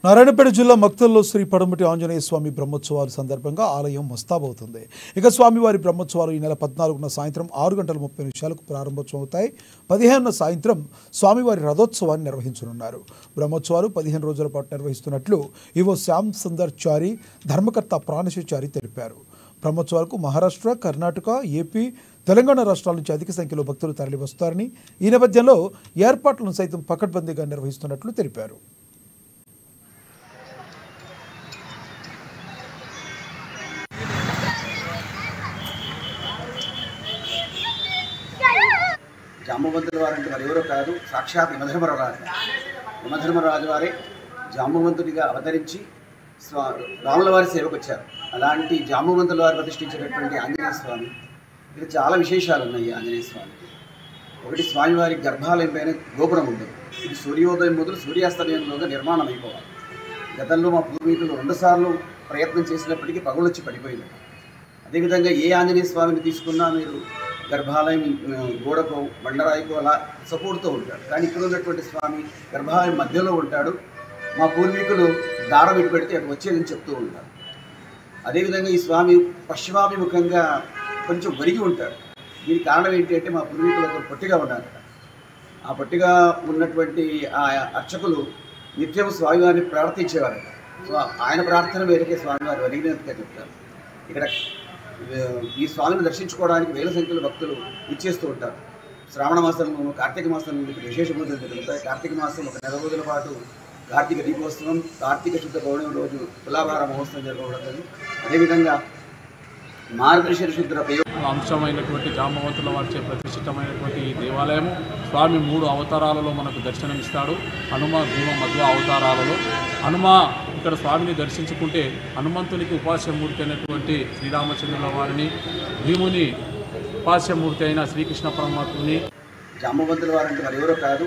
నారాయణపేట జిల్లా మక్తల్లో శ్రీ పడమటి ఆంజనేయ స్వామి బ్రహ్మోత్సవాల సందర్భంగా ఆలయం ముస్తాబవుతుంది. ఇక స్వామివారి బ్రహ్మోత్సవాలు ఈ నెల 14న సాయంత్రం 6:30 ప్రారంభమవుతాయి. 15న సాయంత్రం స్వామివారి రథోత్సవాన్ని నిర్వహించనున్నారు. బ్రహ్మోత్సవాలు 15 రోజుల పాటు నిర్వహిస్తున్నట్లు ఈవో శ్యామ్ సుందర్ చారి, ధర్మకర్త ప్రాణశచారి తెలిపారు. బ్రహ్మోత్సవాలకు మహారాష్ట్ర, కర్ణాటక, ఏపీ, తెలంగాణ రాష్ట్రాల నుంచి అధిక సంఖ్యలో భక్తులు తరలివస్తారని, ఈ నేపథ్యంలో ఏర్పాట్లను సైతం పకడ్బందీగా నిర్వహిస్తున్నట్లు తెలిపారు. జాంబవంతుల వారంటే మరి ఎవరో కాదు, సాక్షాత్ యమధర్మరాజు. యమధర్మరాజు వారే జాంబవంతుడిగా అవతరించి రాముల వారి సేవకు వచ్చారు. అలాంటి జాంబవంతుల వారు ప్రతిష్ఠించినటువంటి ఆంజనేయ స్వామి, ఇక్కడ చాలా విశేషాలు ఉన్నాయి. ఆంజనేయ స్వామికి ఒకటి, స్వామివారి గర్భాలయం పైన గోపురం ఉండదు. ఇది సూర్యోదయం మొదలు సూర్యాస్తమయంలోగా నిర్మాణం అయిపోవాలి. గతంలో మా పూర్వీకులు 2 సార్లు ప్రయత్నం చేసినప్పటికీ పగులొచ్చి పడిపోయింది. అదేవిధంగా ఏ ఆంజనేయ స్వామిని తీసుకున్నా మీరు గర్భాలయం గోడకు, బండరాయికు అలా సపోర్ట్తో ఉంటాడు. కానీ ఇక్కడ ఉన్నటువంటి స్వామి గర్భాలయం మధ్యలో ఉంటాడు. మా పూర్వీకులు దారం ఇటు పెడితే అటు వచ్చేదని చెప్తూ ఉంటారు. అదేవిధంగా ఈ స్వామి పశ్చిమాభిముఖంగా కొంచెం ఒరిగి ఉంటాడు. దీనికి కారణం ఏంటి అంటే, మా పూర్వీకులు ఒకరు పొట్టిగా ఉన్నారట. ఆ పొట్టిగా ఉన్నటువంటి ఆ అర్చకులు నిత్యం స్వామివారిని ప్రార్థించేవారట. సో ఆయన ప్రార్థన మేరకే స్వామివారు ఒరిగినట్టుగా చెప్తారు. ఇక్కడ ఈ స్వామిని దర్శించుకోవడానికి వేల సంఖ్యలో భక్తులు ఇచ్చేస్తూ ఉంటారు. శ్రావణ మాసంలో, కార్తీక మాసం విశేష పూజలు జరుగుతాయి. కార్తీక మాసం ఒక 4 రోజుల పాటు కార్తీక దీపోత్సవం, కార్తీక శుద్ధ పౌర్ణమి రోజు తులాభార మహోత్సవం జరగబడుతుంది. అదేవిధంగా మార్గశిర శుద్ధ అంశమైనటువంటి జాంబవంతుల వారిచే ప్రతిష్ఠితమైనటువంటి ఈ దేవాలయము స్వామి 3 అవతారాలలో మనకు దర్శనమిస్తాడు. హనుమ, భీమ, మధ్వ అవతారాలలో హనుమ ఇక్కడ స్వామిని దర్శించుకుంటే హనుమంతునికి ఉపాస్యమూర్తి అయినటువంటి శ్రీరామచంద్రుల వారిని, భీముని ఉపాస్యమూర్తి అయిన శ్రీకృష్ణ పరమాత్ముని. జాంబవంతుల వారంటే మరి ఎవరో కాదు,